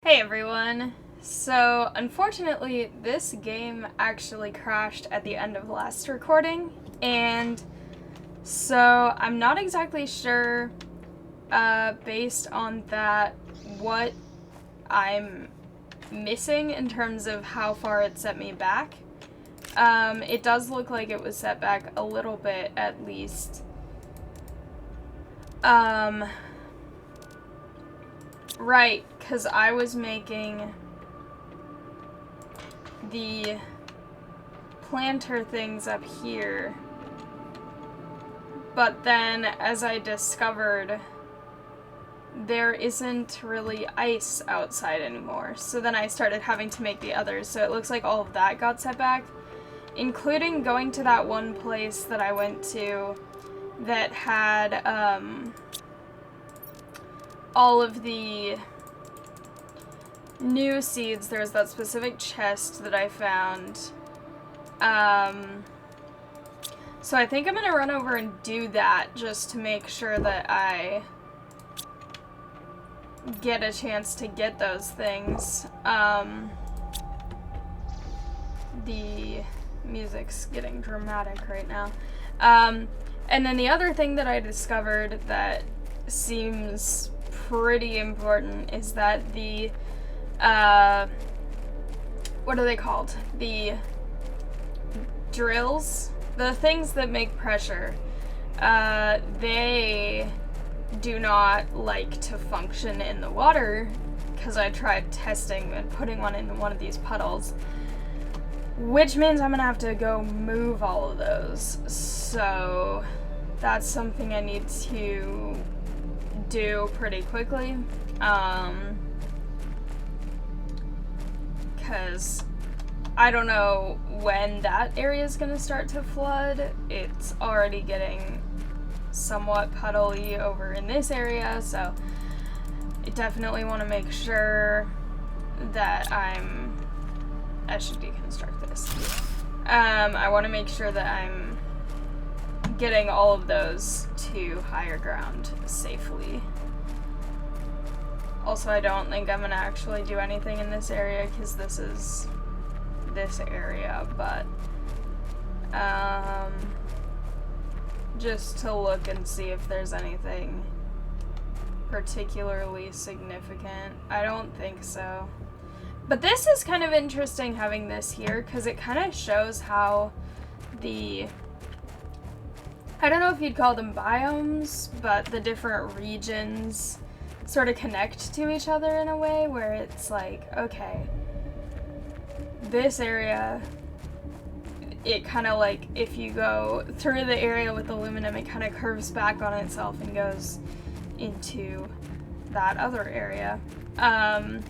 Hey everyone! So, unfortunately, this game actually crashed at the end of the last recording, and so I'm not exactly sure, based on that, what I'm missing in terms of how far it set me back. It does look like it was set back a little bit, at least. Right, because I was making the planter things up here, but then as I discovered, there isn't really ice outside anymore, so then I started having to make the others, so it looks like all of that got set back, including going to that one place that I went to that had all of the new seeds. There was that specific chest that I found. So I think I'm gonna run over and do that just to make sure that I get a chance to get those things. The music's getting dramatic right now. And then the other thing that I discovered that seems pretty important is that the, what are they called? The drills, the things that make pressure, they do not like to function in the water, because I tried testing and putting one in one of these puddles, which means I'm gonna have to go move all of those. So that's something I need to do pretty quickly, because I don't know when that area is going to start to flood. It's already getting somewhat puddly over in this area, so I definitely want to make sure that I should deconstruct this. I want to make sure that I'm getting all of those to higher ground safely. Also, I don't think I'm going to actually do anything in this area because this is this area, but just to look and see if there's anything particularly significant. I don't think so. But this is kind of interesting having this here, because it kind of shows how the, I don't know if you'd call them biomes, but the different regions sort of connect to each other in a way where it's like, okay, this area, it kind of like, if you go through the area with aluminum, it kind of curves back on itself and goes into that other area. And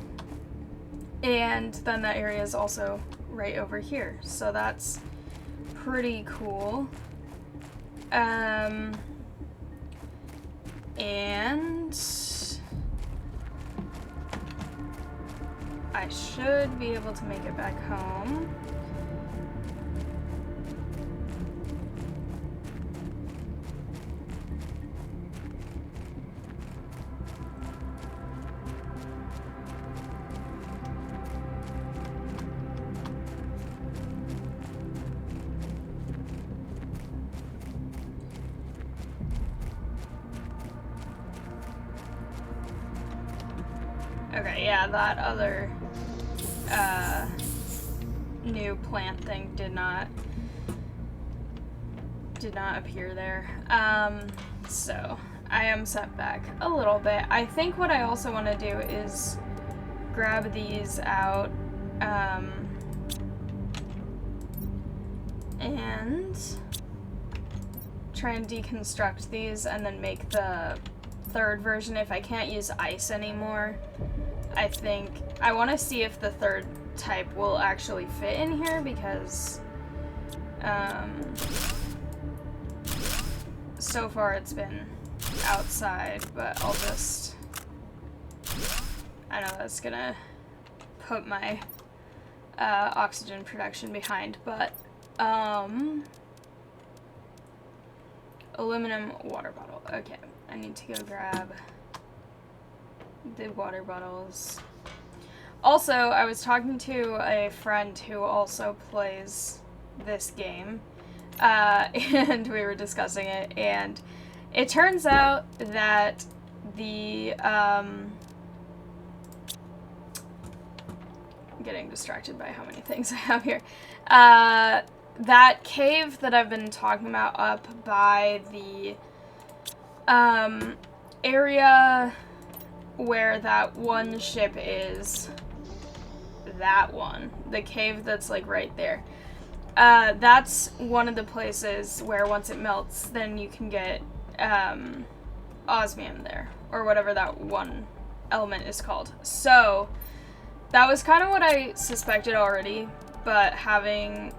then that area is also right over here, so that's pretty cool. And I should be able to make it back home. Okay, yeah, that other new plant thing did not appear there. So I am set back a little bit. I think what I also want to do is grab these out, and try and deconstruct these and then make the third version. If I can't use ice anymore, I think I want to see if the third type will actually fit in here, because so far it's been outside, but I'll just, I know that's gonna put my oxygen production behind, but aluminum water bottle. Okay, I need to go grab the water bottles. Also, I was talking to a friend who also plays this game, and we were discussing it, and it turns out that the, I'm getting distracted by how many things I have here. That cave that I've been talking about up by the, area where that one ship is, that one, the cave that's like right there, that's one of the places where once it melts, then you can get osmium there, or whatever that one element is called. So that was kind of what I suspected already, but having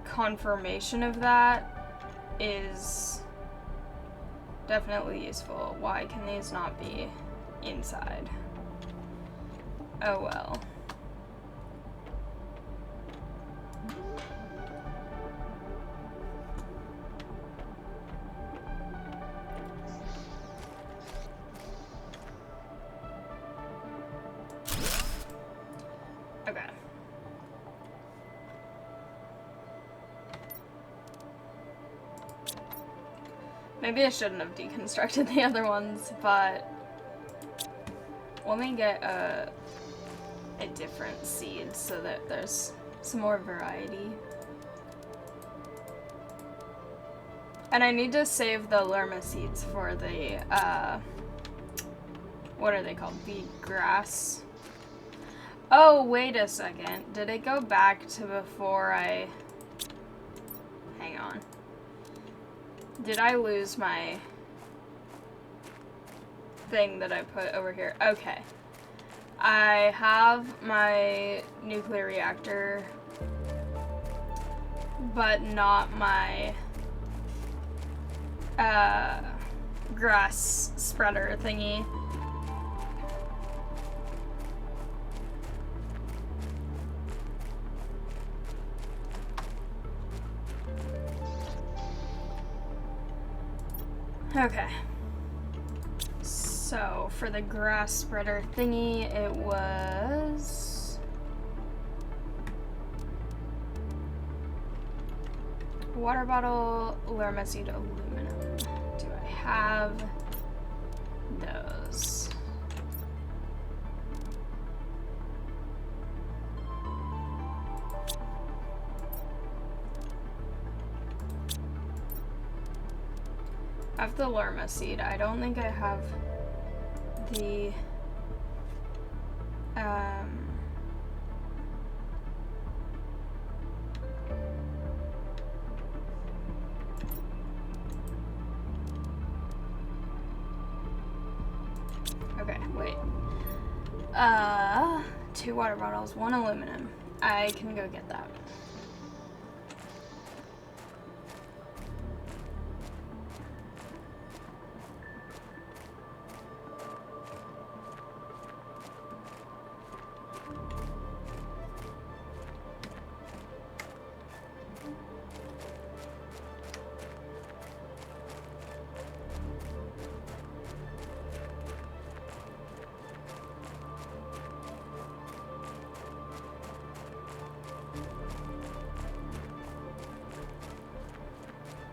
confirmation of that is definitely useful. Why can these not be inside? Oh well. Okay. Maybe I shouldn't have deconstructed the other ones, but let me get a different seed so that there's some more variety. And I need to save the Lerma seeds for the, what are they called? The grass. Oh, wait a second. Did it go back to before I... Hang on. Did I lose my thing that I put over here? Okay. I have my nuclear reactor, but not my grass spreader thingy. Okay. So, for the grass spreader thingy, it was... water bottle, Lerma seed, aluminum. Do I have those? I have the Lerma seed. I don't think I have the okay, wait. 2 water bottles, 1 aluminum. I can go get that.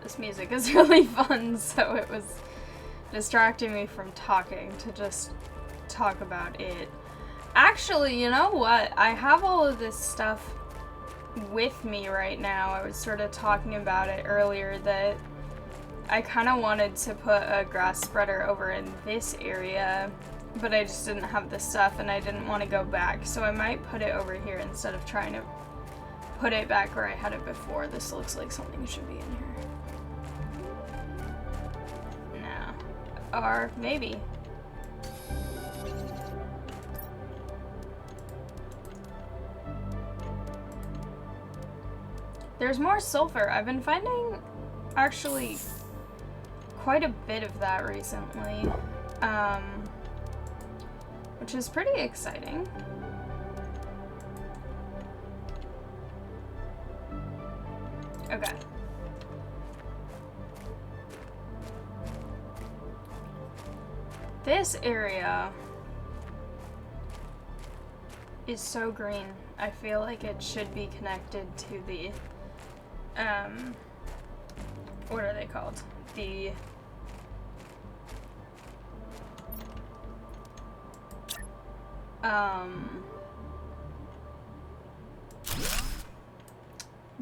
This music is really fun, so it was distracting me from talking to just talk about it. Actually, you know what? I have all of this stuff with me right now. I was sort of talking about it earlier that I kind of wanted to put a grass spreader over in this area, but I just didn't have the stuff and I didn't want to go back, so I might put it over here instead of trying to put it back where I had it before. This looks like something should be in here. No. Or maybe. There's more sulfur. I've been finding actually quite a bit of that recently, which is pretty exciting. Okay. This area is so green. I feel like it should be connected to the, what are they called? The,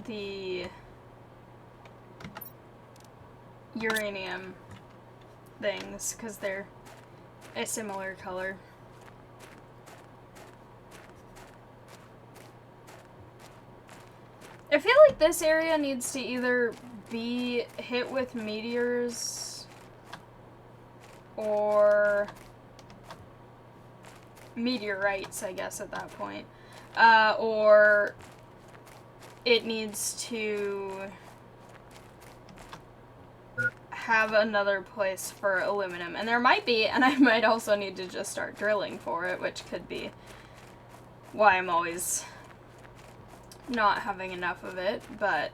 the uranium things, because they're a similar color. I feel like this area needs to either be hit with meteors or meteorites, I guess, at that point. Or it needs to have another place for aluminum. And there might be, and I might also need to just start drilling for it, which could be why I'm always not having enough of it, but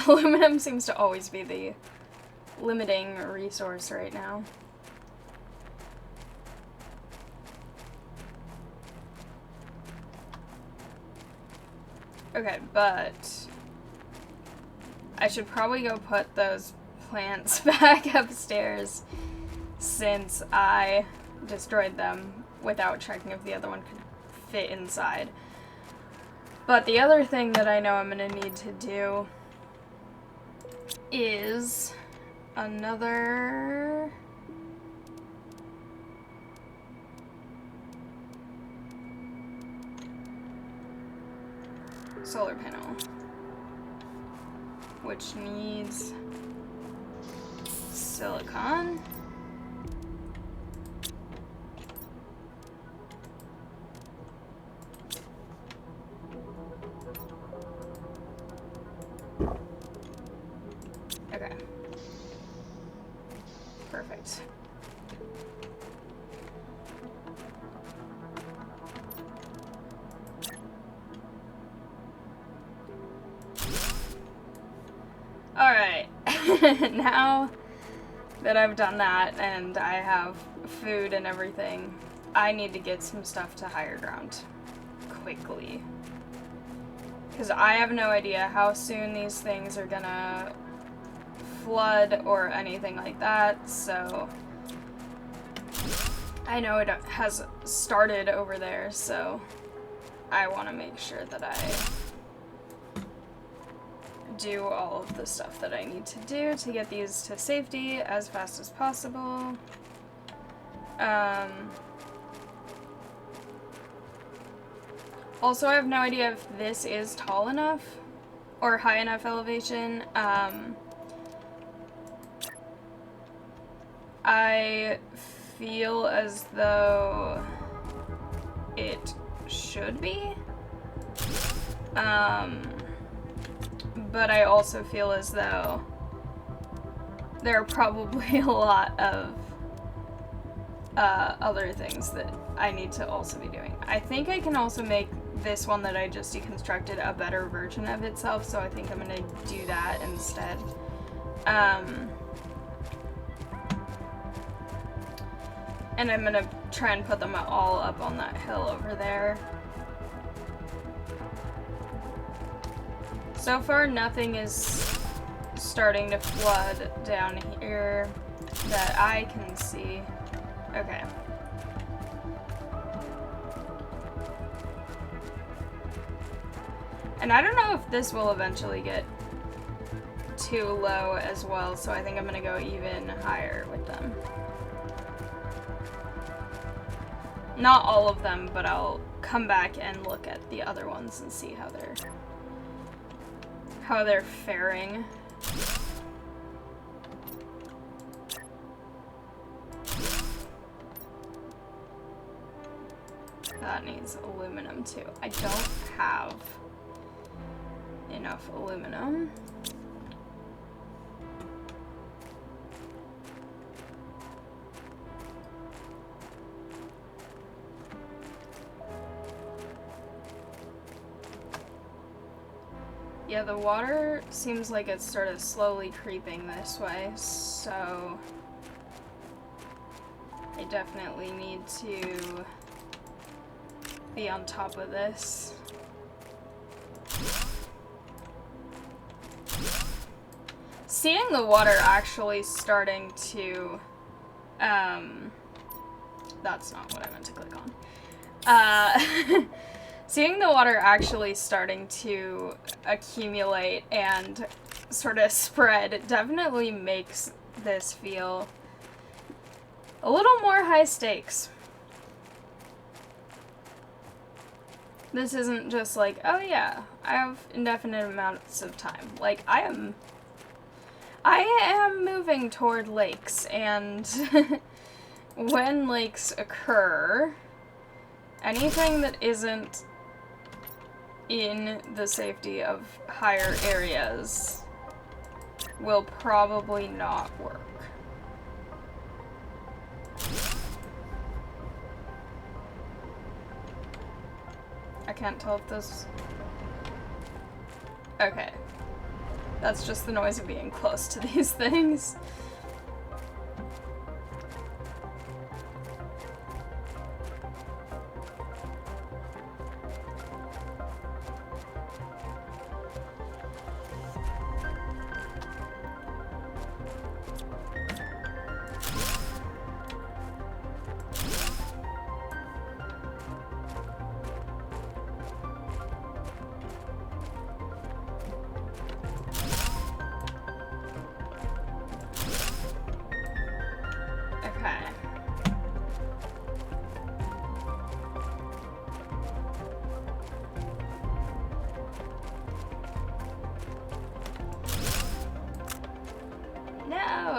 aluminum seems to always be the limiting resource right now. Okay, but I should probably go put those plants back upstairs since I destroyed them without checking if the other one could fit inside. But the other thing that I know I'm gonna need to do is another solar panel, which needs silicon. Okay. Perfect. Alright. Now that I've done that and I have food and everything, I need to get some stuff to higher ground quickly. Because I have no idea how soon these things are gonna flood or anything like that, so I know it has started over there, so I want to make sure that I do all of the stuff that I need to do to get these to safety as fast as possible. Also, I have no idea if this is tall enough or high enough elevation. I feel as though it should be. But I also feel as though there are probably a lot of other things that I need to also be doing. I think I can also make this one that I just deconstructed a better version of itself, so I think I'm gonna do that instead. And I'm gonna try and put them all up on that hill over there. So far, nothing is starting to flood down here that I can see. Okay. And I don't know if this will eventually get too low as well, so I think I'm gonna go even higher with them. Not all of them, but I'll come back and look at the other ones and see how they're faring. That needs aluminum too. I don't have enough aluminum. Yeah, the water seems like it's sort of slowly creeping this way, so I definitely need to be on top of this. Seeing the water actually starting to, that's not what I meant to click on. Seeing the water actually starting to accumulate and sort of spread definitely makes this feel a little more high stakes. This isn't just like, oh yeah, I have indefinite amounts of time. Like, I am moving toward lakes, and when lakes occur, anything that isn't in the safety of higher areas will probably not work. I can't tell if this... Okay. That's just the noise of being close to these things.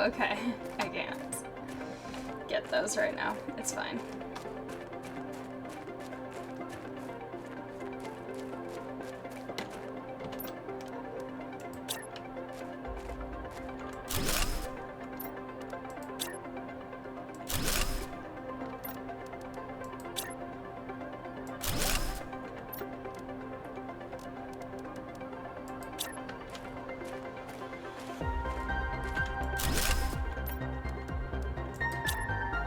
Okay, I can't get those right now. It's fine.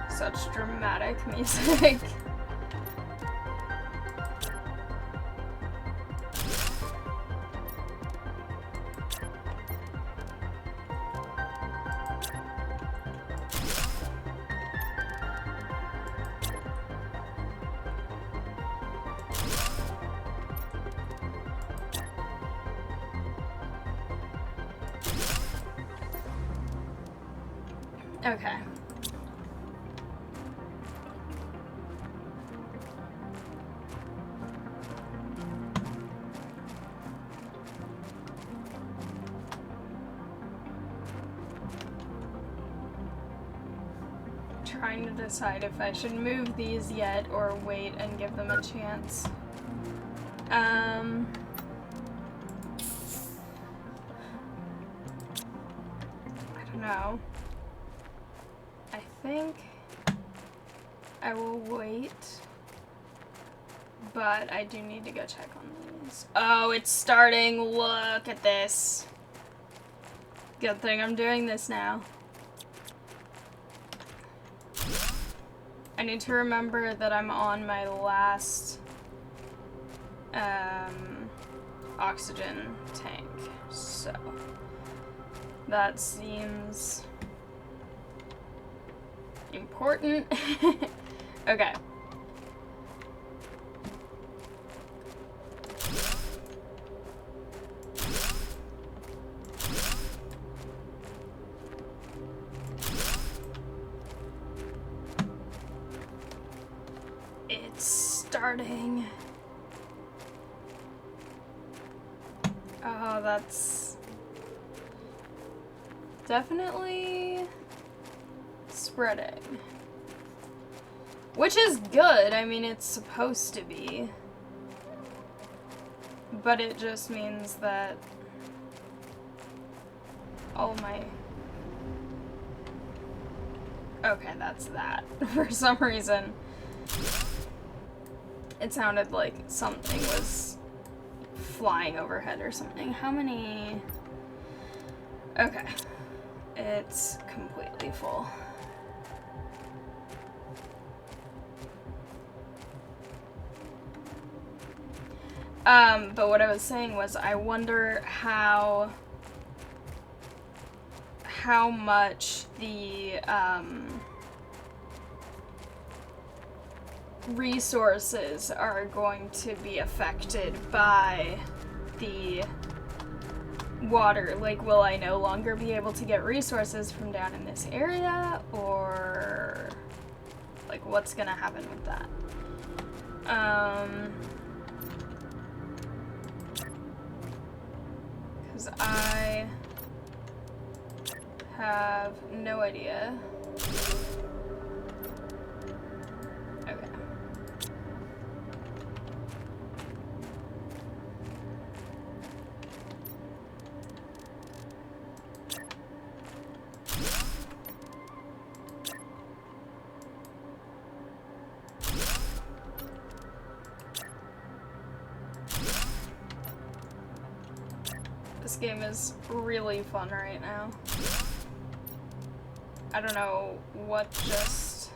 Such dramatic music. Okay. Trying to decide if I should move these yet or wait and give them a chance. I don't know. I think I will wait, but I do need to go check on these. Oh, it's starting. Look at this. Good thing I'm doing this now. I need to remember that I'm on my last oxygen tank, so that seems important. Okay. Starting. Oh, that's definitely spreading. Which is good. I mean, it's supposed to be. But it just means that all my... Okay, that's that. For some reason, it sounded like something was flying overhead or something. How many? Okay. It's completely full. But what I was saying was I wonder how much the, resources are going to be affected by the water. Like, will I no longer be able to get resources from down in this area, or like what's gonna happen with that? Because I have no idea. Okay. This game is really fun right now. I don't know what just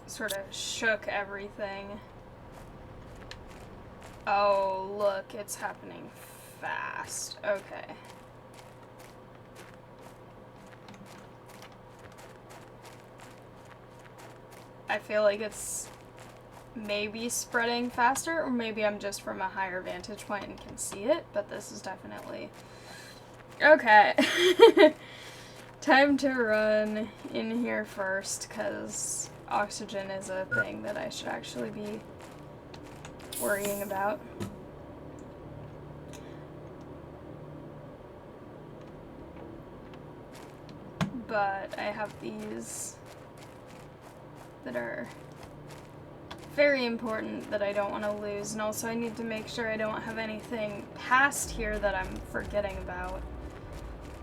sort of shook everything. Oh, look, it's happening fast. Okay. I feel like it's maybe spreading faster, or maybe I'm just from a higher vantage point and can see it, but this is definitely... Okay. Time to run in here first, because oxygen is a thing that I should actually be worrying about. But I have these that are very important that I don't want to lose, and also I need to make sure I don't have anything past here that I'm forgetting about.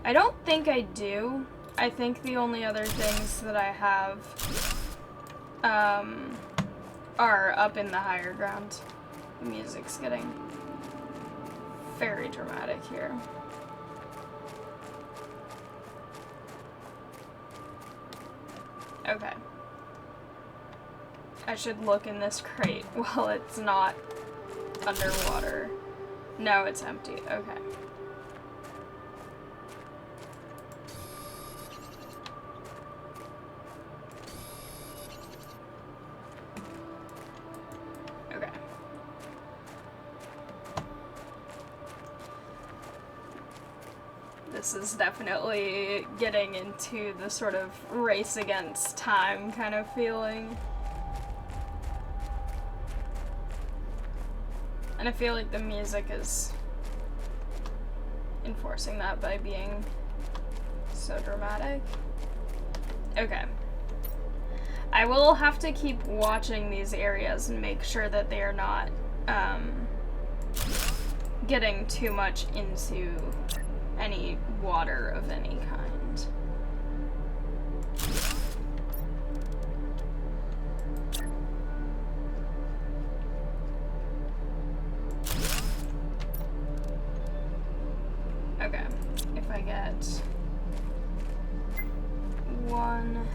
I don't think I do. I think the only other things that I have are up in the higher ground. The music's getting very dramatic here. Okay. I should look in this crate while it's not underwater. No, it's empty. Okay. Okay. This is definitely getting into the sort of race against time kind of feeling. And I feel like the music is enforcing that by being so dramatic. Okay. I will have to keep watching these areas and make sure that they are not getting too much into any water of any kind. Okay, if I get one...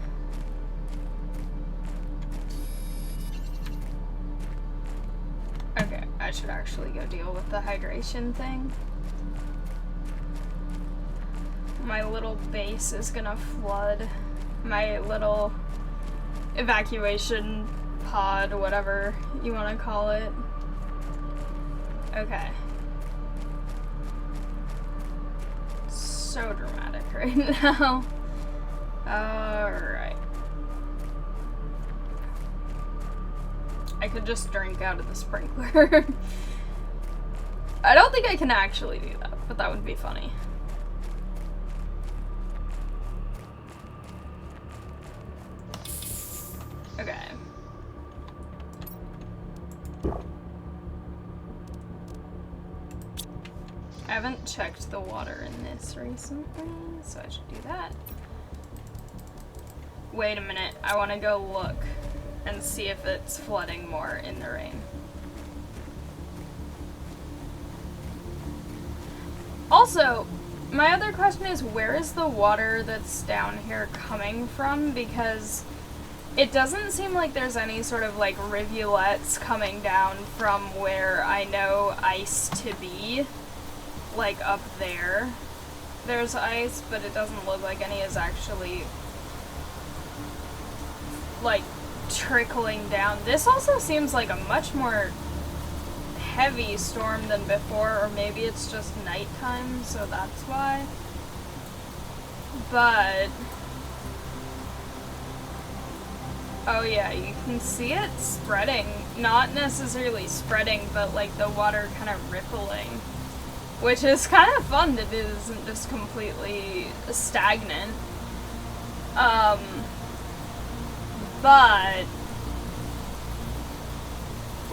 Okay, I should actually go deal with the hydration thing. My little base is gonna flood. My little evacuation pod, whatever you want to call it. Okay. So dramatic right now. Alright. I could just drink out of the sprinkler. I don't think I can actually do that, but that would be funny. Okay. I haven't checked the water in this recently, so I should do that. Wait a minute, I want to go look and see if it's flooding more in the rain. Also, my other question is, where is the water that's down here coming from? Because It doesn't seem like there's any sort of like rivulets coming down from where I know ice to be. Like up there. There's ice, but it doesn't look like any is actually like trickling down. This also seems like a much more heavy storm than before, or maybe it's just nighttime, so that's why. But oh yeah, you can see it spreading. Not necessarily spreading, but like the water kind of rippling. Which is kind of fun that it isn't just completely stagnant. But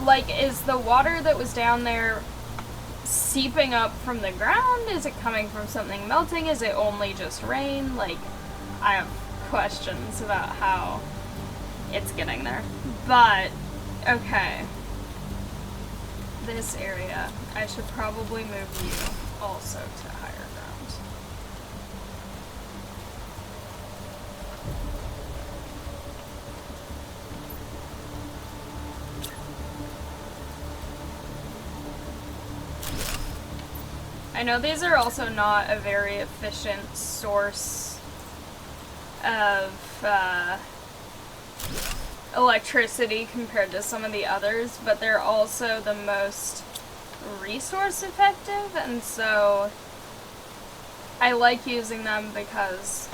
like, is the water that was down there seeping up from the ground? Is it coming from something melting? Is it only just rain? Like, I have questions about how it's getting there. But, okay. This area, I should probably move you also to higher ground. I know these are also not a very efficient source of electricity compared to some of the others, but they're also the most resource effective, and so I like using them because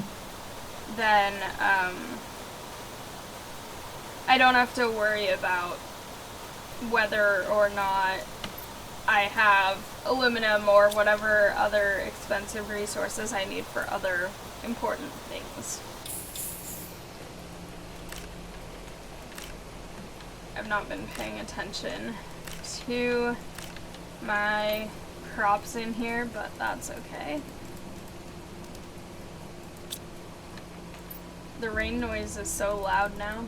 then I don't have to worry about whether or not I have aluminum or whatever other expensive resources I need for other important things. I've not been paying attention to my crops in here, but that's okay. The rain noise is so loud now.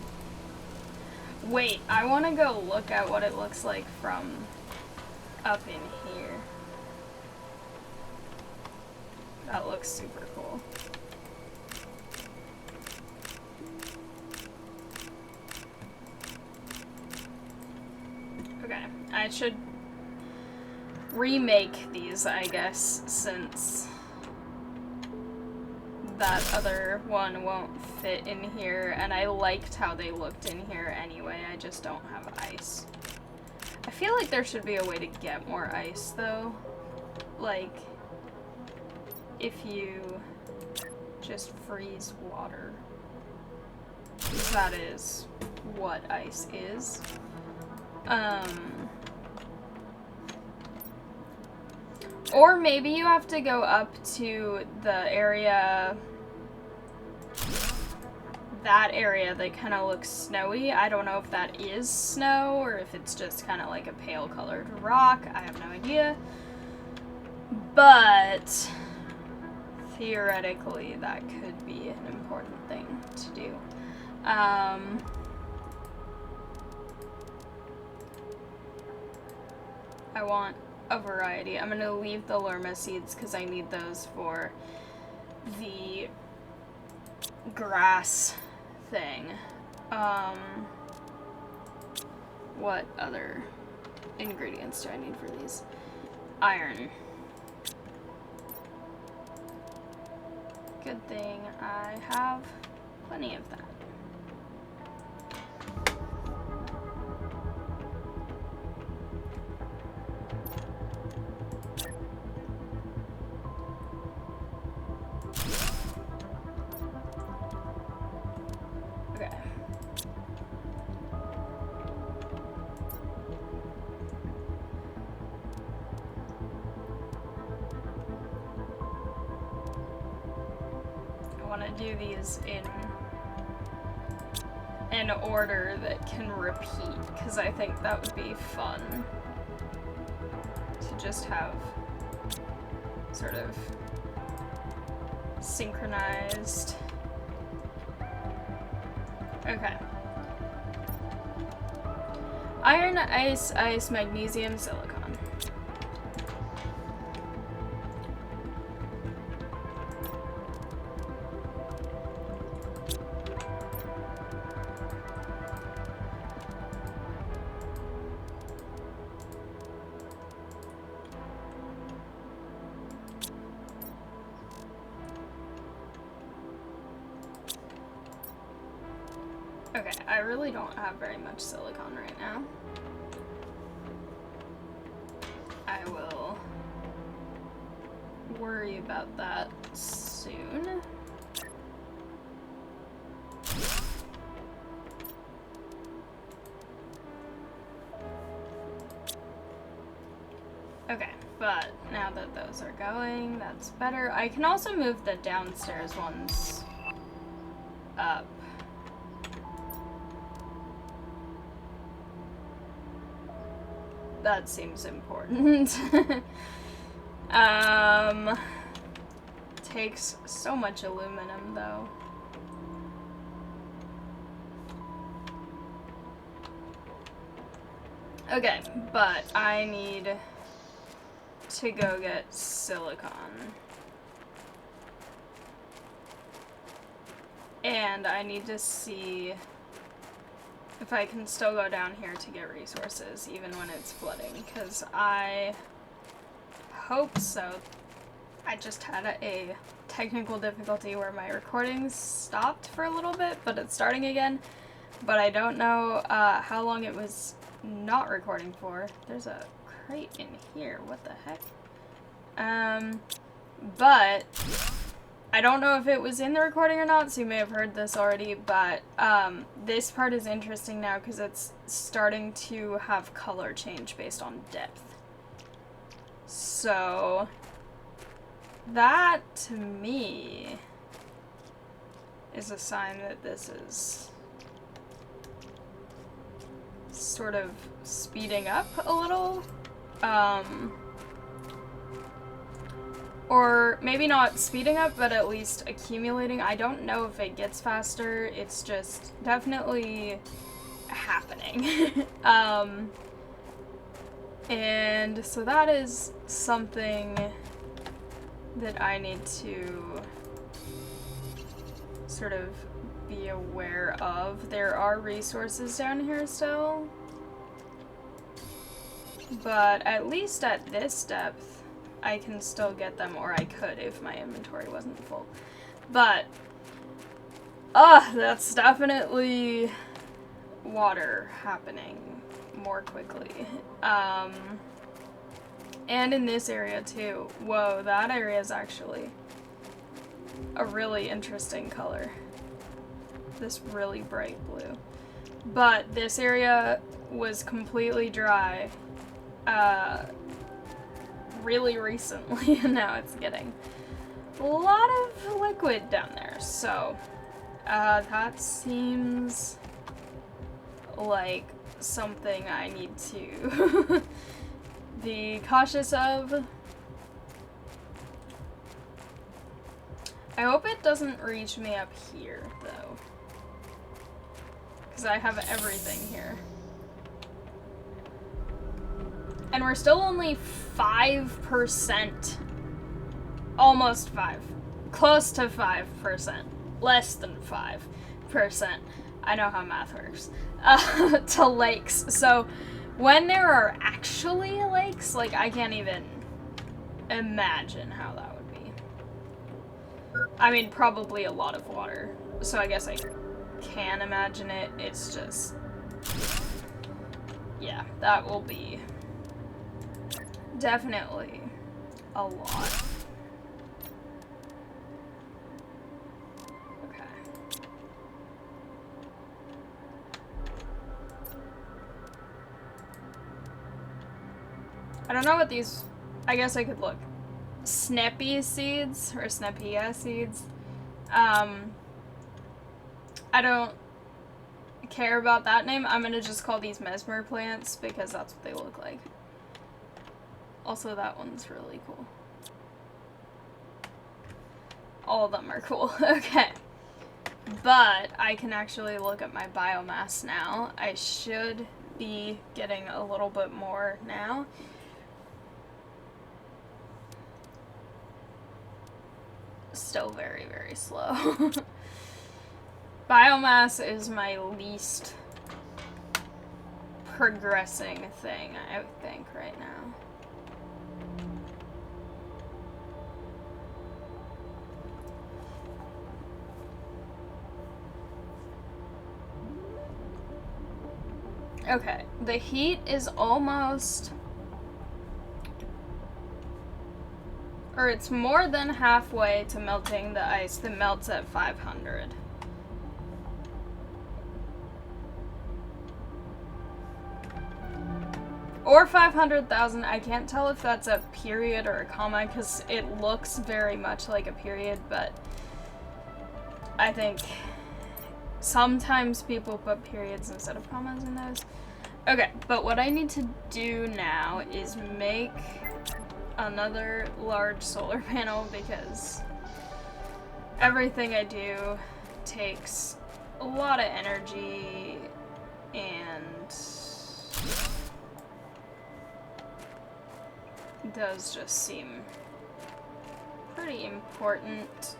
Wait, I want to go look at what it looks like from up in here. That looks super cool. Okay, I should remake these, I guess, since that other one won't fit in here, and I liked how they looked in here anyway. I just don't have ice. I feel like there should be a way to get more ice, though. Like, if you just freeze water. That is what ice is. Or maybe you have to go up to the area, that area that kind of looks snowy. I don't know if that is snow or if it's just kind of like a pale colored rock. I have no idea. But theoretically that could be an important thing to do. I want a variety. I'm gonna leave the Lerma seeds because I need those for the grass thing. What other ingredients do I need for these? Iron. Good thing I have plenty of that. Do these in an order that can repeat, because I think that would be fun to just have sort of synchronized. Okay. Iron, ice, ice, magnesium, silicon. I really don't have very much silicon right now. I will worry about that soon. Okay, but now that those are going, that's better. I can also move the downstairs ones up. That seems important. Takes so much aluminum though. Okay, but I need to go get silicon. And I need to see if I can still go down here to get resources, even when it's flooding, because I hope so. I just had a technical difficulty where my recording stopped for a little bit, but it's starting again. But I don't know how long it was not recording for. There's a crate in here. What the heck? But I don't know if it was in the recording or not, so you may have heard this already, but this part is interesting now because it's starting to have color change based on depth. So that, to me, is a sign that this is sort of speeding up a little. Or maybe not speeding up, but at least accumulating. I don't know if it gets faster. It's just definitely happening. And so that is something that I need to sort of be aware of. There are resources down here still, but at least at this depth, I can still get them, or I could if my inventory wasn't full. But, that's definitely water happening more quickly. And in this area too. Whoa, that area is actually a really interesting color. This really bright blue. But this area was completely dry really recently, and now it's getting a lot of liquid down there. So that seems like something I need to be cautious of. I hope it doesn't reach me up here, though, because I have everything here. And we're still only 5%. Almost 5. Close to 5%. Less than 5%. I know how math works. To lakes. So when there are actually lakes, like, I can't even imagine how that would be. I mean, probably a lot of water. So I guess I can imagine it. It's just, yeah, that will be definitely a lot. Okay. I don't know what these, I guess I could look. Sneppy seeds, or Snepia seeds. I don't care about that name. I'm gonna just call these mesmer plants because that's what they look like. Also, that one's really cool. All of them are cool. Okay. But I can actually look at my biomass now. I should be getting a little bit more now. Still very, very slow. Biomass is my least progressing thing, I think, right now. Okay, the heat is almost... Or it's more than halfway to melting the ice that melts at 500. Or 500,000. I can't tell if that's a period or a comma because it looks very much like a period, but I think sometimes people put periods instead of commas in those. Okay, but what I need to do now is make another large solar panel because everything I do takes a lot of energy and does just seem pretty important.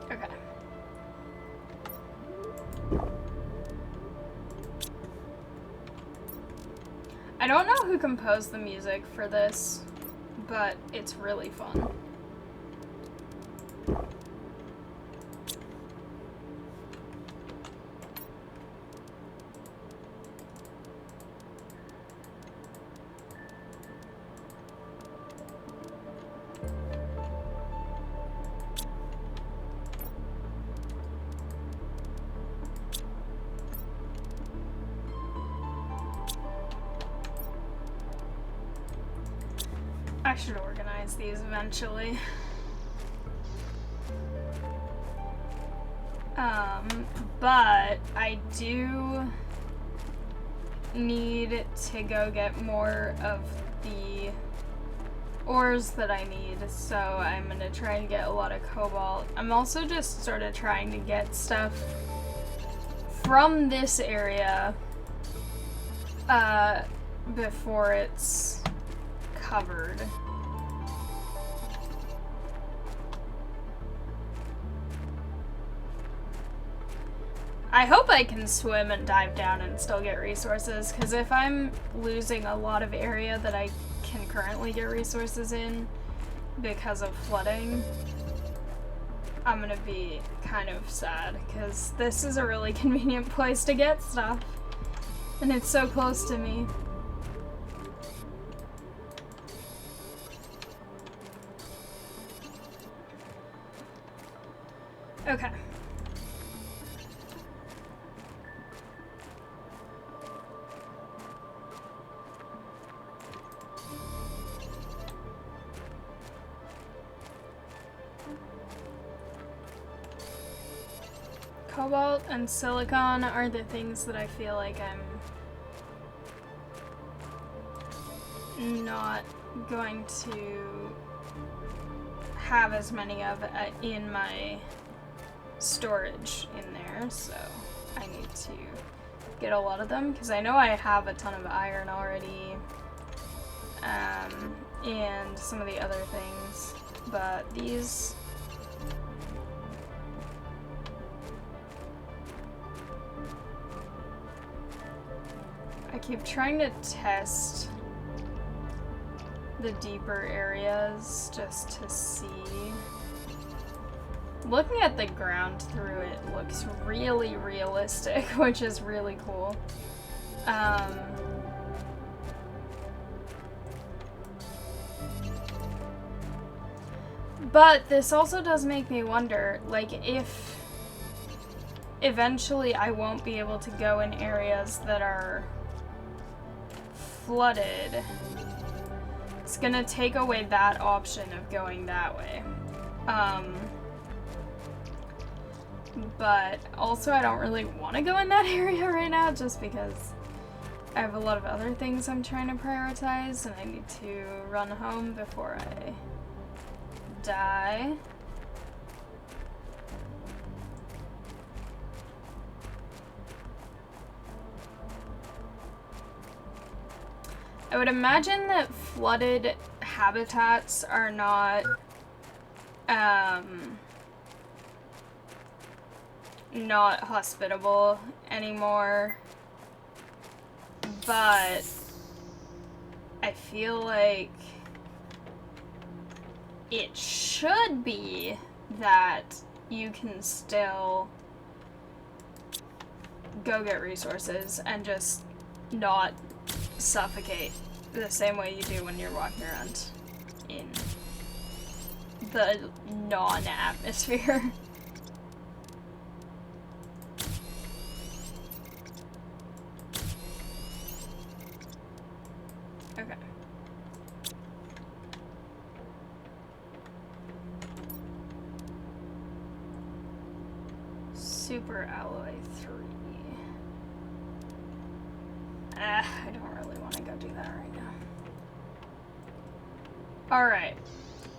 Okay. I don't know who composed the music for this, but it's really fun. I should organize these eventually. But I do need to go get more of the ores that I need, so I'm gonna try and get a lot of cobalt. I'm also just sort of trying to get stuff from this area before it's covered. I hope I can swim and dive down and still get resources, because if I'm losing a lot of area that I can currently get resources in because of flooding, I'm gonna be kind of sad, because this is a really convenient place to get stuff, and it's so close to me. Okay. Cobalt and silicon are the things that I feel like I'm not going to have as many of in my storage in there, so I need to get a lot of them because I know I have a ton of iron already, and some of the other things, but these I keep trying to test the deeper areas just to see. Looking at the ground through it looks really realistic, which is really cool. But this also does make me wonder, like, if eventually I won't be able to go in areas that are flooded, it's gonna take away that option of going that way. But also I don't really want to go in that area right now just because I have a lot of other things I'm trying to prioritize and I need to run home before I die. I would imagine that flooded habitats are not hospitable anymore, but I feel like it should be that you can still go get resources and just not suffocate the same way you do when you're walking around in the non-atmosphere. Okay. Super Alloy 3. I don't really want to go do that right now. Alright.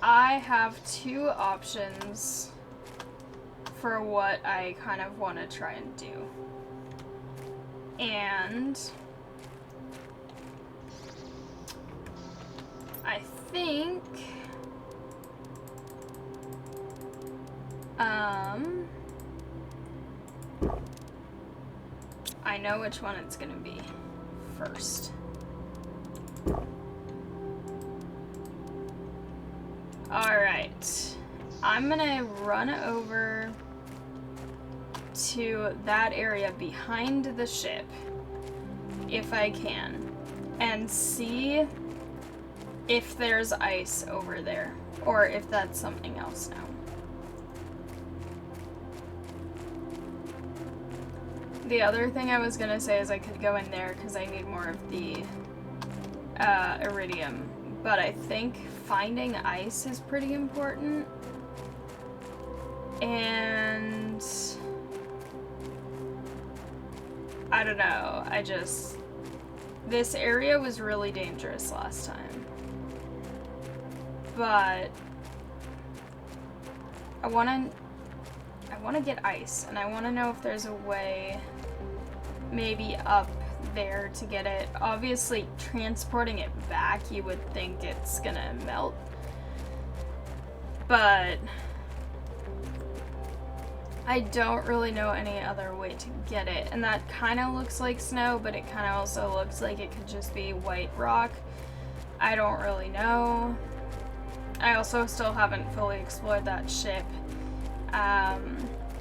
I have two options for what I kind of want to try and do. And I think I know which one it's gonna be first. Alright. I'm gonna run over to that area behind the ship, if I can, and see if there's ice over there, or if that's something else now. The other thing I was gonna say is I could go in there because I need more of the iridium, but I think finding ice is pretty important. And I don't know, this area was really dangerous last time. But I wanna get ice, and I wanna know if there's a way maybe up there to get it. Obviously, transporting it back, you would think it's gonna melt. But I don't really know any other way to get it. And that kind of looks like snow, but it kind of also looks like it could just be white rock. I don't really know. I also still haven't fully explored that ship,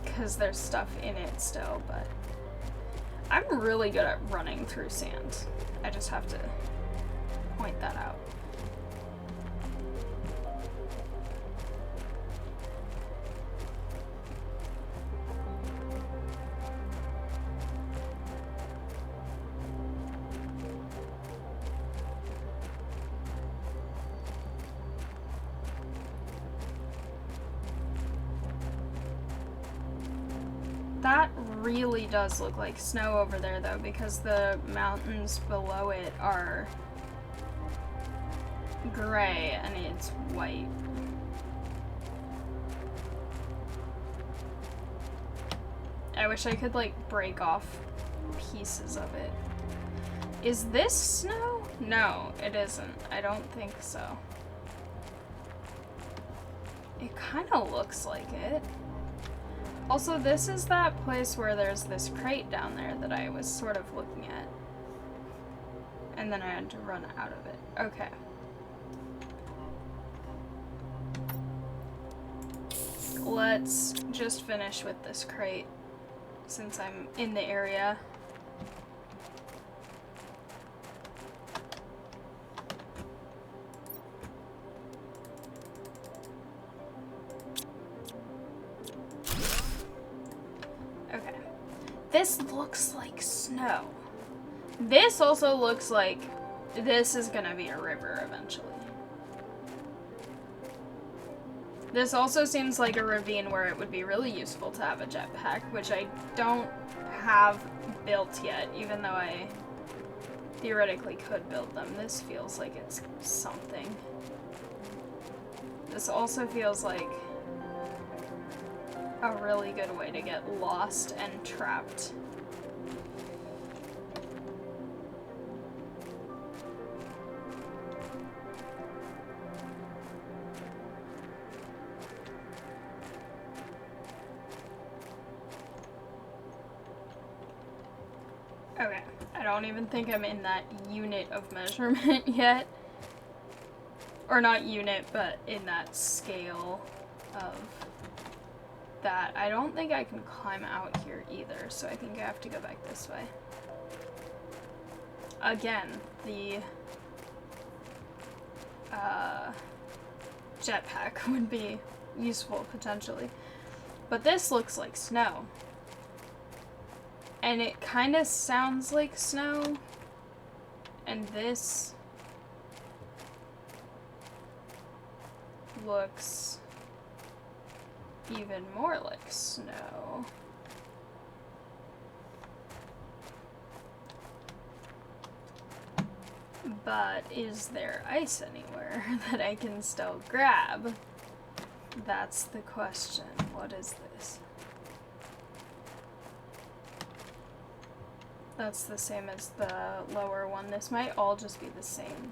because there's stuff in it still, but I'm really good at running through sand. I just have to point that out. That really does look like snow over there, though, because the mountains below it are gray and it's white. I wish I could, like, break off pieces of it. Is this snow? No, it isn't. I don't think so. It kind of looks like it. Also, this is that place where there's this crate down there that I was sort of looking at. And then I had to run out of it. Okay. Let's just finish with this crate, since I'm in the area. This looks like snow. This also looks like this is gonna be a river eventually. This also seems like a ravine where it would be really useful to have a jetpack, which I don't have built yet, even though I theoretically could build them. This feels like it's something. This also feels like a really good way to get lost and trapped. Okay, I don't even think I'm in that unit of measurement yet. Or not unit, but in that scale of that. I don't think I can climb out here either, so I think I have to go back this way. Again, the jetpack would be useful potentially. But this looks like snow. And it kind of sounds like snow. And this looks even more like snow. But is there ice anywhere that I can still grab? That's the question. What is this? That's the same as the lower one. This might all just be the same.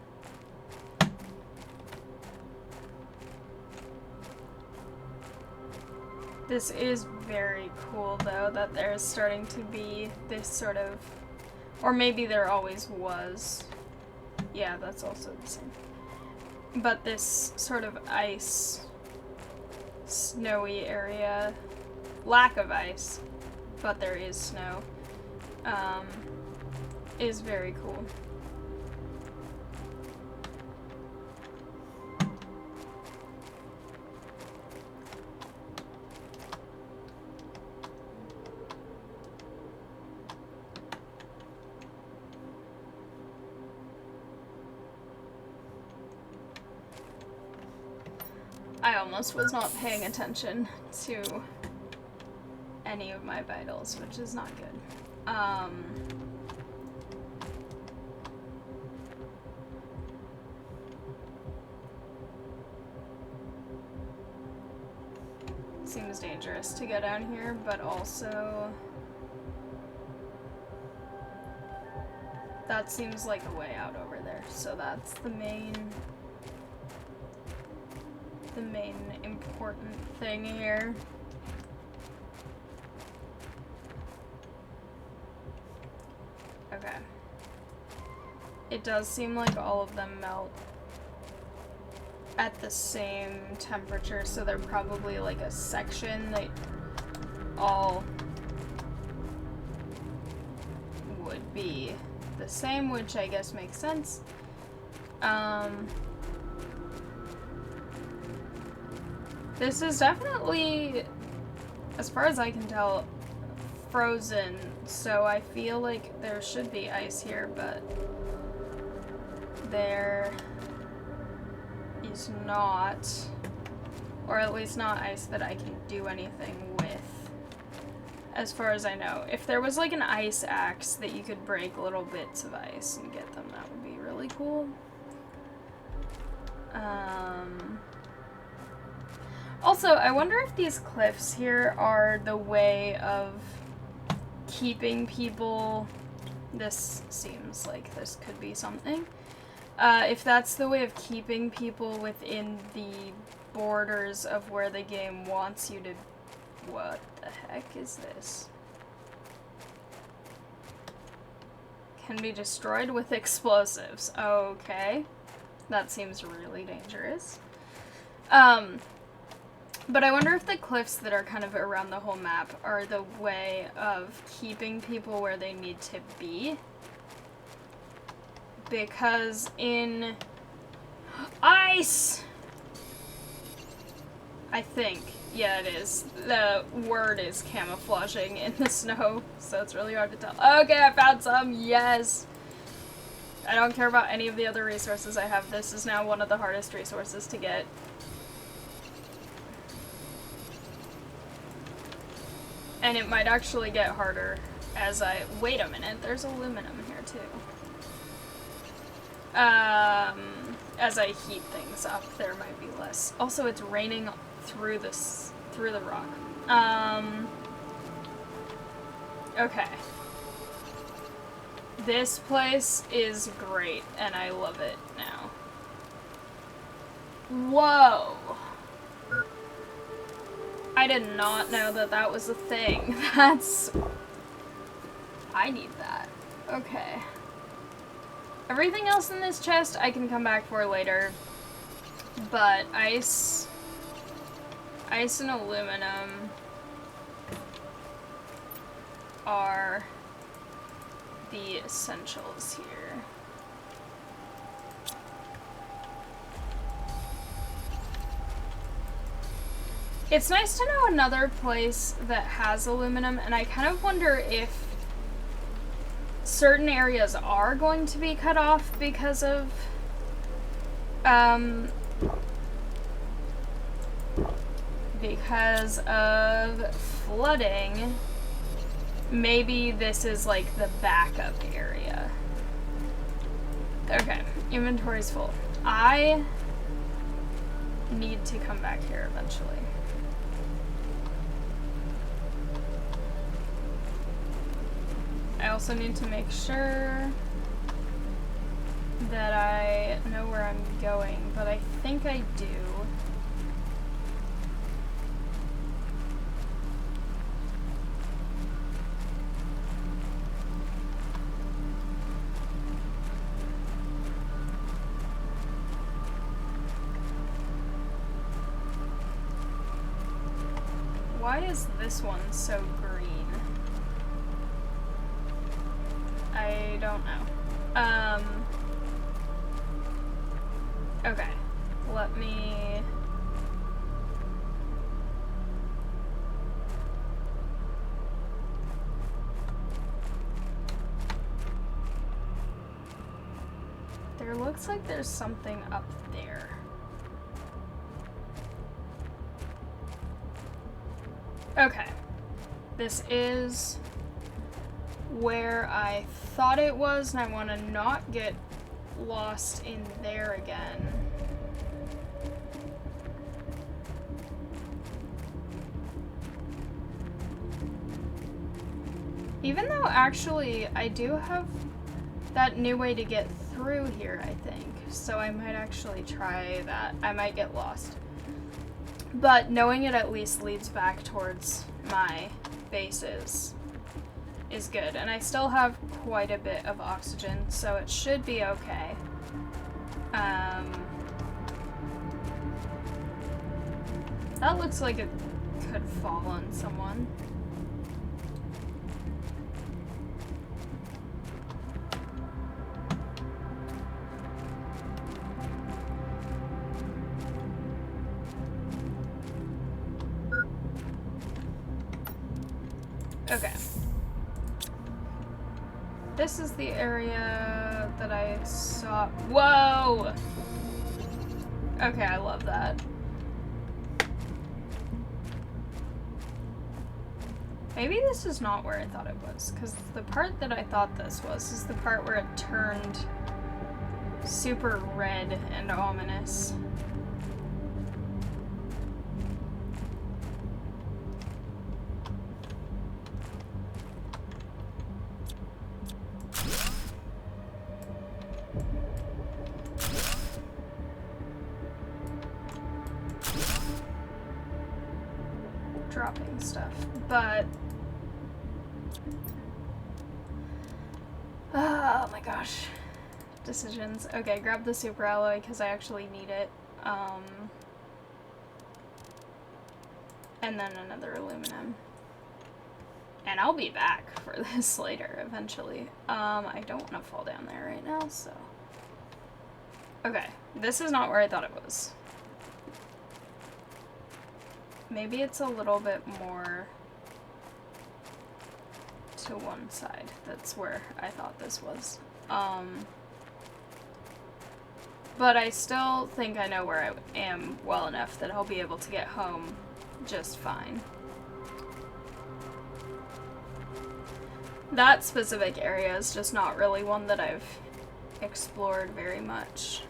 This is very cool, though, that there's starting to be this sort of... Or maybe there always was. Yeah, that's also the same. But this sort of ice, snowy area, lack of ice, but there is snow, is very cool. I almost was not paying attention to any of my vitals, which is not good. Seems dangerous to go down here, but also that seems like a way out over there. So that's the main important thing here. Okay. It does seem like all of them melt at the same temperature, so they're probably like a section that all would be the same, which I guess makes sense. This is definitely, as far as I can tell, frozen, so I feel like there should be ice here, but there is not, or at least not ice that I can do anything with, as far as I know. If there was like an ice axe that you could break little bits of ice and get them, that would be really cool. Also, I wonder if these cliffs here are the way of keeping people... This seems like this could be something. If that's the way of keeping people within the borders of where the game wants you to... What the heck is this? Can be destroyed with explosives. Okay. That seems really dangerous. But I wonder if the cliffs that are kind of around the whole map are the way of keeping people where they need to be. Because in ice, I think, yeah, it is. The word is camouflaging in the snow, so it's really hard to tell. Okay, I found some, yes! I don't care about any of the other resources I have. This is now one of the hardest resources to get. And it might actually get harder as I... Wait a minute, there's aluminum here too. As I heat things up, there might be less. Also, it's raining through the rock. Okay. This place is great, and I love it now. Whoa! I did not know that that was a thing. That's... I need that. Okay. Everything else in this chest I can come back for later. But ice and aluminum are the essentials here. It's nice to know another place that has aluminum, and I kind of wonder if certain areas are going to be cut off because of flooding. Maybe this is like the backup area. Okay, inventory's full. I need to come back here eventually. I also need to make sure that I know where I'm going, but I think I do. Why is this one so green? I don't know. Okay. Let me... There looks like there's something up there. Okay. This is where I thought it was, and I want to not get lost in there again. Even though actually I do have that new way to get through here, I think. So I might actually try that. I might get lost. But knowing it at least leads back towards my bases is good. And I still have quite a bit of oxygen, so it should be okay. That looks like it could fall on someone. Okay. This is the area that I saw. Whoa! Okay, I love that. Maybe this is not where I thought it was, because the part that I thought this was is the part where it turned super red and ominous. Dropping stuff, but oh my gosh, decisions. Okay, grab the super alloy because I actually need it, and then another aluminum, and I'll be back for this later eventually. I don't want to fall down there right now, so okay, this is not where I thought it was. Maybe it's a little bit more to one side. That's where I thought this was. But I still think I know where I am well enough that I'll be able to get home just fine. That specific area is just not really one that I've explored very much.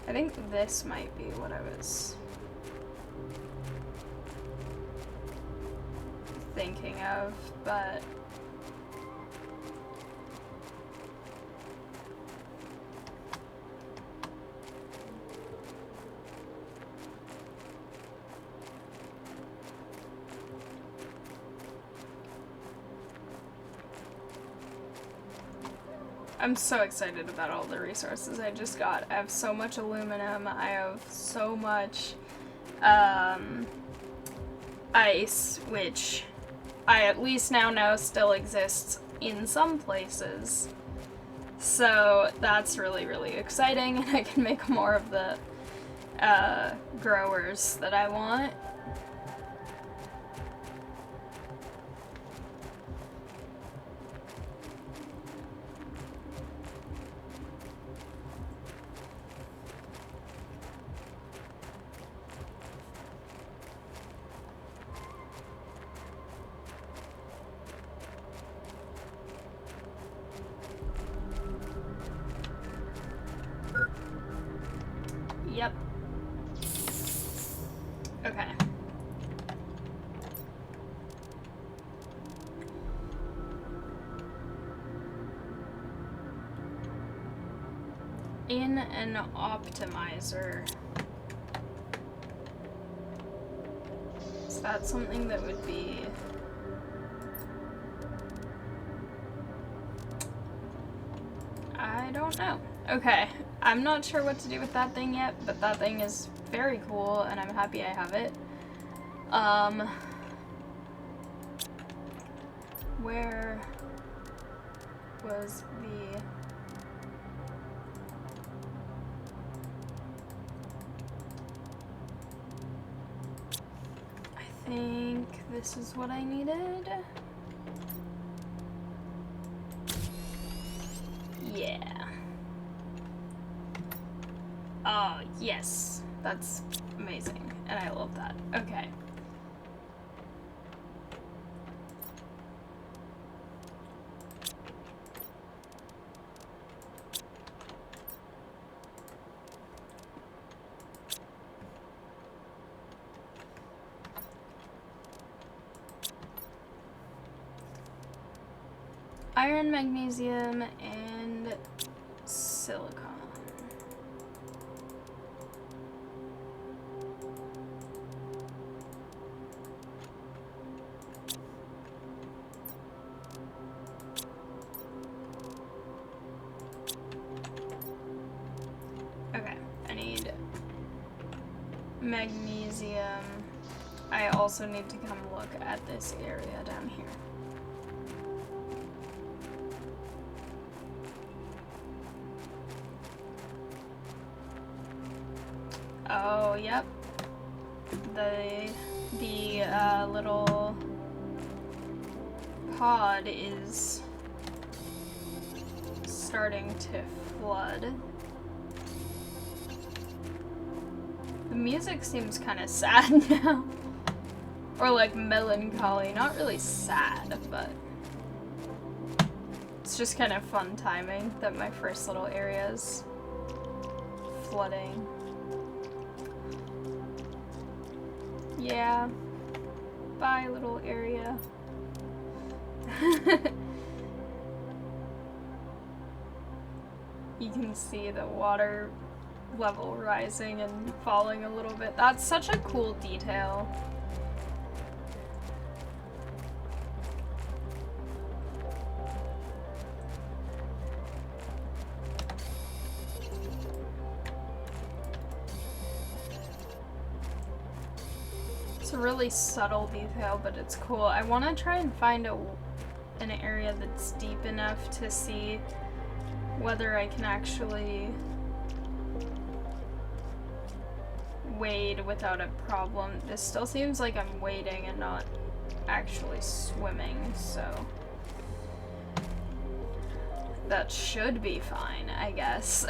I think this might be what I was thinking of, but I'm so excited about all the resources I just got. I have so much aluminum. I have so much ice, which I at least now know still exists in some places. So that's really, really exciting, and I can make more of the growers that I want. Yep. Okay. In an optimizer. Is that something that would be... I don't know. Okay. I'm not sure what to do with that thing yet, but that thing is very cool, and I'm happy I have it. Where was the... I think this is what I needed. Yeah. Oh, yes. That's amazing. And I love that. Okay. Iron, magnesium, and silicon. Okay, I need magnesium. I also need to come look at this area down here. Oh, yep. The little pod is starting to flood. The music seems kind of sad now. Or like melancholy. Not really sad, but it's just kind of fun timing that my first little area is flooding. Yeah. Bye, little area. You can see the water level rising and falling a little bit. That's such a cool detail. It's a really subtle detail, but it's cool. I want to try and find an area that's deep enough to see whether I can actually wade without a problem. This still seems like I'm wading and not actually swimming, so that should be fine, I guess.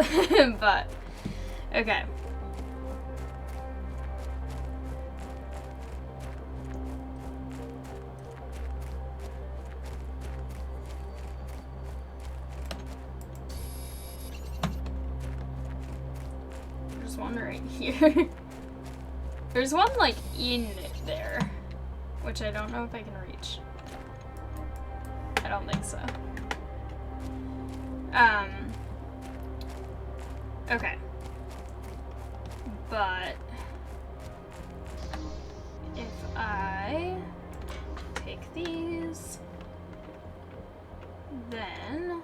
But okay. There's one right here. There's one, like, in there, which I don't know if I can reach. I don't think so. Okay. But if I take these, then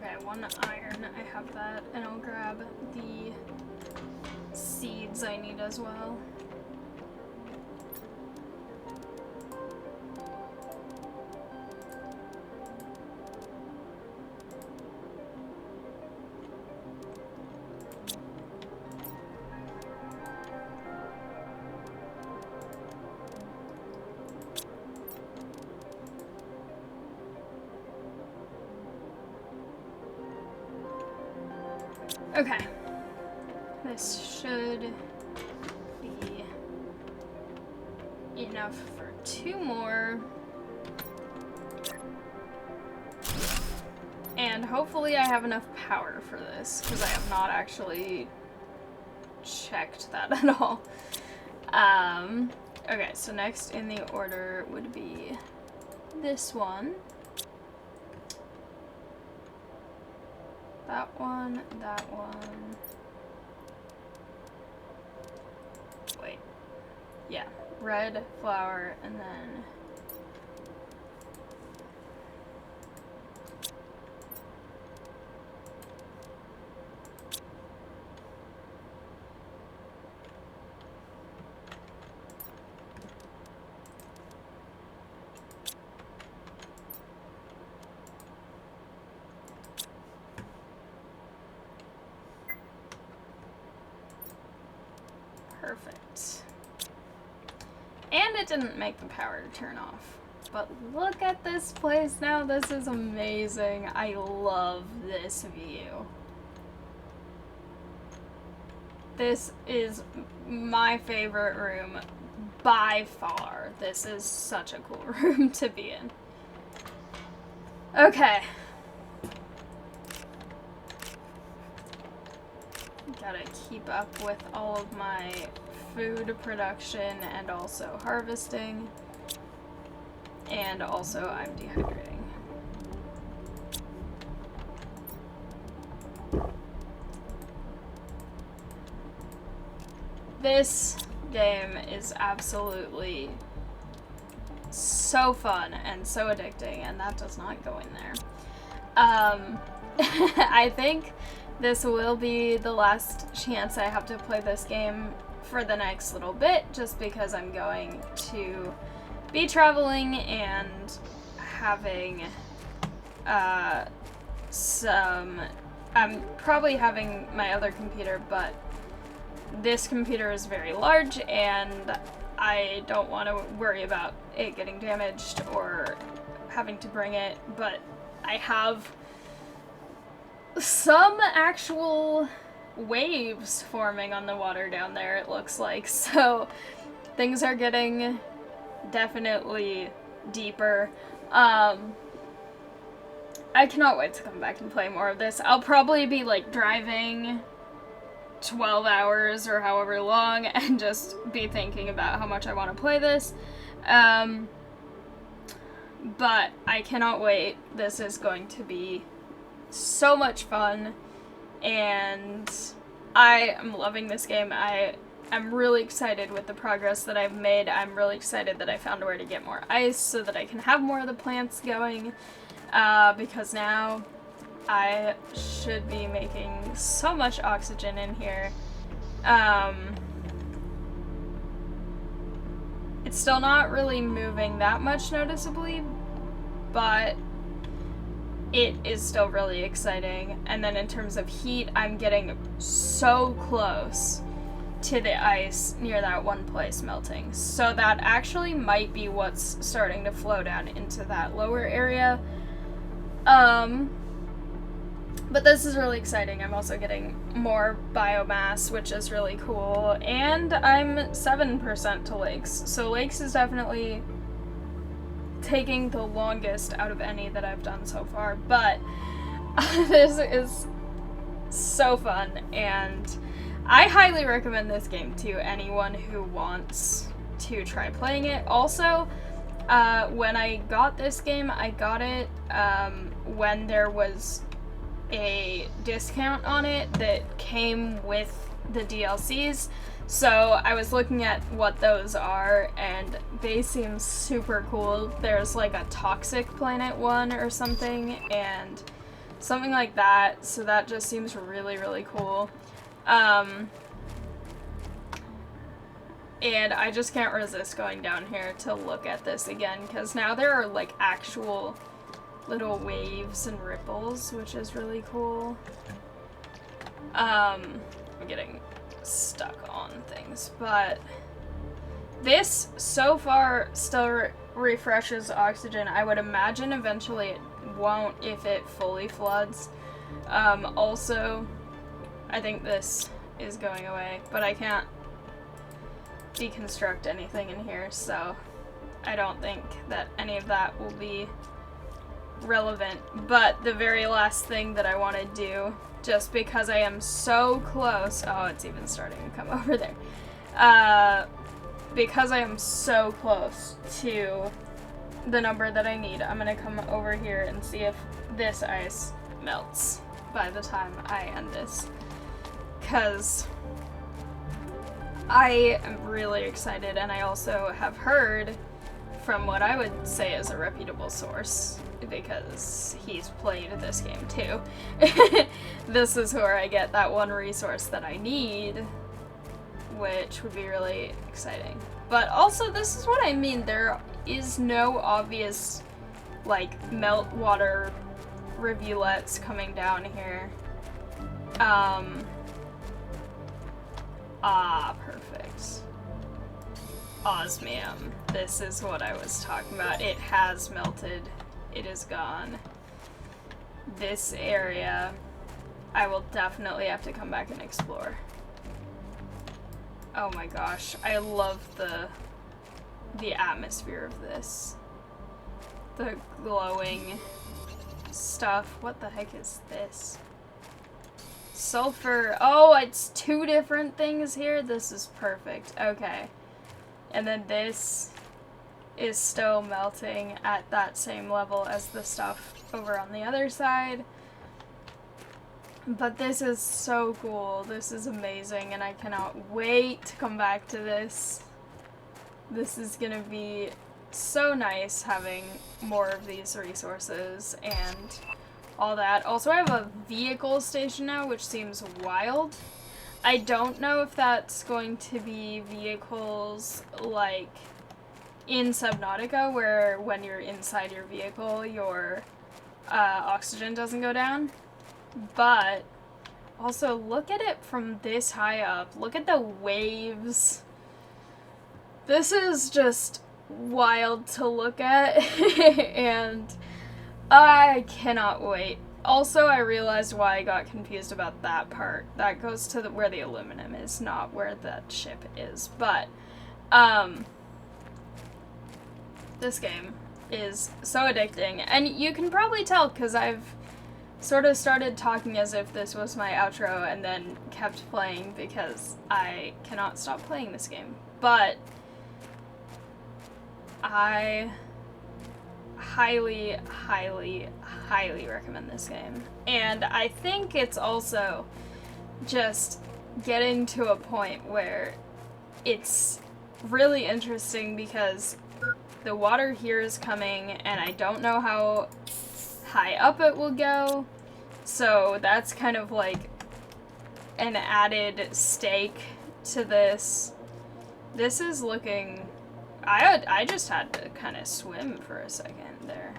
Okay, 1 iron, I have that, and I'll grab the seeds I need as well. Okay, this should be enough for 2 more. And hopefully I have enough power for this, because I have not actually checked that at all. Okay, so next in the order would be this one. That one, that one. Wait. Yeah, red flower, and then perfect. And it didn't make the power turn off. But look at this place now. This is amazing. I love this view. This is my favorite room by far. This is such a cool room to be in. Okay. Gotta keep up with all of my food production and also harvesting. And also I'm dehydrating. This game is absolutely so fun and so addicting, and that does not go in there. I think this will be the last chance I have to play this game for the next little bit, just because I'm going to be traveling and having I'm probably having my other computer, but this computer is very large and I don't want to worry about it getting damaged or having to bring it, but I have some actual waves forming on the water down there, it looks like, so things are getting definitely deeper. I cannot wait to come back and play more of this. I'll probably be like driving 12 hours or however long and just be thinking about how much I want to play this. But I cannot wait. This is going to be so much fun and I am loving this game. I'm really excited with the progress that I've made. I'm really excited that I found a way to get more ice so that I can have more of the plants going, because now I should be making so much oxygen in here. It's still not really moving that much noticeably, but it is still really exciting. And then in terms of heat, I'm getting so close to the ice near that one place melting. So that actually might be what's starting to flow down into that lower area. But this is really exciting. I'm also getting more biomass, which is really cool. And I'm 7% to lakes. So lakes is definitely taking the longest out of any that I've done so far. But this is so fun, and I highly recommend this game to anyone who wants to try playing it. Also, when I got this game, I got it when there was a discount on it that came with the DLCs. So I was looking at what those are, and they seem super cool. There's like a toxic planet one or something, and Something like that, so that just seems really, really cool. And I just can't resist going down here to look at this again, because now there are, like, actual little waves and ripples, which is really cool. I'm getting stuck on things, but this, so far, still refreshes oxygen. I would imagine eventually it won't if it fully floods. Also, I think this is going away, but I can't deconstruct anything in here, so I don't think that any of that will be relevant. But the very last thing that I want to do, just because I am so close, oh, it's even starting to come over there, because I am so close to the number that I need, I'm gonna come over here and see if this ice melts by the time I end this, because I am really excited, and I also have heard from what I would say is a reputable source, because he's played this game too. This is where I get that one resource that I need, which would be really exciting. But also, this is what I mean, there is no obvious, like, meltwater rivulets coming down here. Perfect. Osmium. This is what I was talking about. It has melted. It is gone. This area, I will definitely have to come back and explore. Oh my gosh, I love the atmosphere of this. The glowing stuff. What the heck is this? Sulfur. Oh, it's two different things here? This is perfect. Okay. And then this is still melting at that same level as the stuff over on the other side. But this is so cool. This is amazing, and I cannot wait to come back to this. This is gonna be so nice having more of these resources and all that. Also, I have a vehicle station now, which seems wild. I don't know if that's going to be vehicles like in Subnautica, where when you're inside your vehicle, your oxygen doesn't go down. But also, look at it from this high up. Look at the waves. This is just wild to look at, and I cannot wait. Also, I realized why I got confused about that part. That goes to where the aluminum is, not where that ship is. But, this game is so addicting. And you can probably tell, because I've sort of started talking as if this was my outro and then kept playing because I cannot stop playing this game. But I highly, highly, highly recommend this game. And I think it's also just getting to a point where it's really interesting because the water here is coming and I don't know how high up it will go. So that's kind of like an added stake to this. This is looking... I just had to kind of swim for a second there.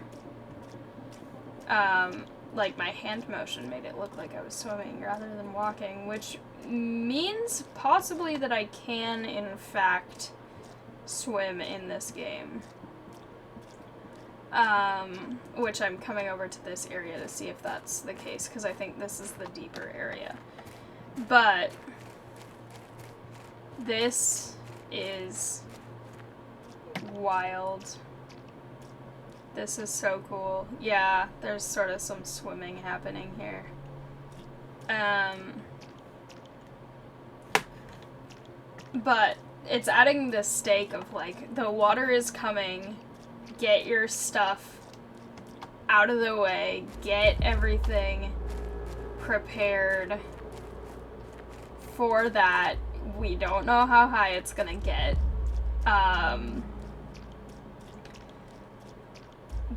Like my hand motion made it look like I was swimming rather than walking, which means possibly that I can, in fact, swim in this game. Which I'm coming over to this area to see if that's the case, because I think this is the deeper area. But this is wild. This is so cool. Yeah, there's sort of some swimming happening here. But it's adding this stake of like, the water is coming, get your stuff out of the way, get everything prepared for that. We don't know how high it's gonna get.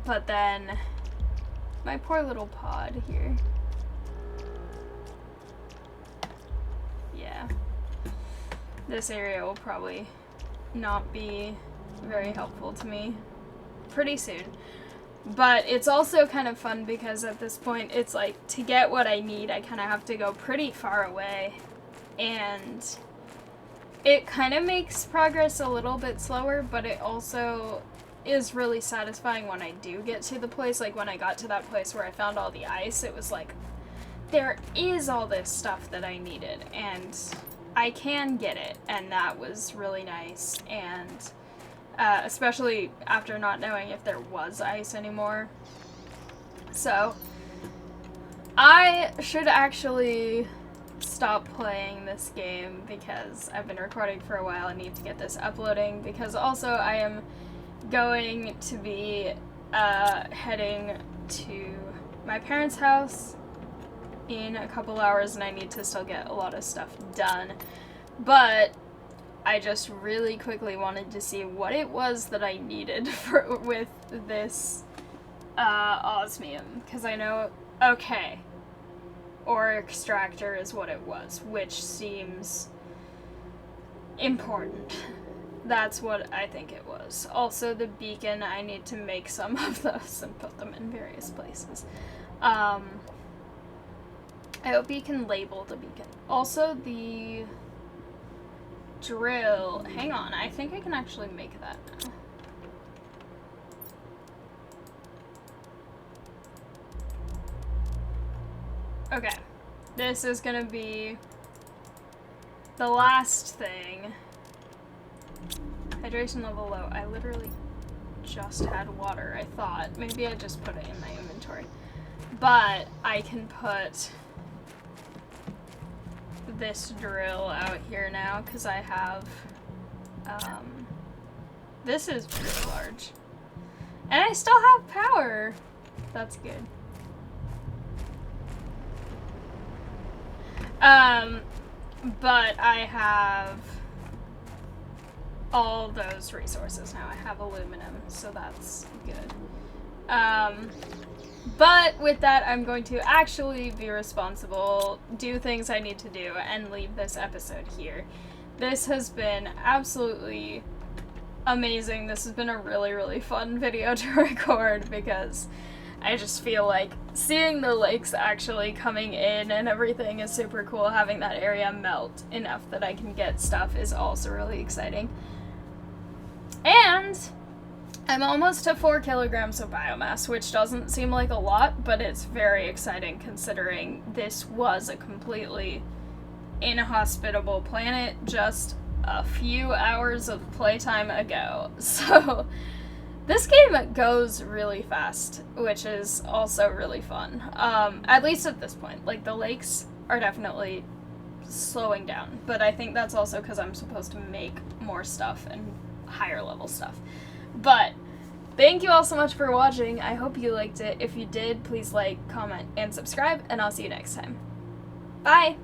But then my poor little pod here. Yeah. This area will probably not be very helpful to me pretty soon. But it's also kind of fun because at this point it's like, to get what I need, I kind of have to go pretty far away. And it kind of makes progress a little bit slower, but it also is really satisfying when I do get to the place. Like when I got to that place where I found all the ice, it was like, there is all this stuff that I needed, and I can get it, and that was really nice. And especially after not knowing if there was ice anymore. So I should actually stop playing this game because I've been recording for a while. I need to get this uploading because also I am going to be heading to my parents' house in a couple hours, and I need to still get a lot of stuff done. But I just really quickly wanted to see what it was that I needed with this osmium, because I know, okay, ore extractor is what it was, which seems important. That's what I think it was. Also, the beacon, I need to make some of those and put them in various places. I hope you can label the beacon. Also, the drill. Hang on, I think I can actually make that now. Okay, this is gonna be the last thing. Hydration level low. I literally just had water, I thought. Maybe I just put it in my inventory. But I can put this drill out here now because I have this is pretty large, and I still have power. That's good. But I have all those resources now. I have aluminum, so that's good. But with that, I'm going to actually be responsible, do things I need to do, and leave this episode here. This has been absolutely amazing. This has been a really, really fun video to record because I just feel like seeing the lakes actually coming in and everything is super cool. Having that area melt enough that I can get stuff is also really exciting. And I'm almost to 4 kilograms of biomass, which doesn't seem like a lot, but it's very exciting considering this was a completely inhospitable planet just a few hours of playtime ago. So this game goes really fast, which is also really fun. At least at this point. Like, the lakes are definitely slowing down, but I think that's also because I'm supposed to make more stuff and higher level stuff. But thank you all so much for watching. I hope you liked it. If you did, please like, comment, and subscribe, and I'll see you next time. Bye!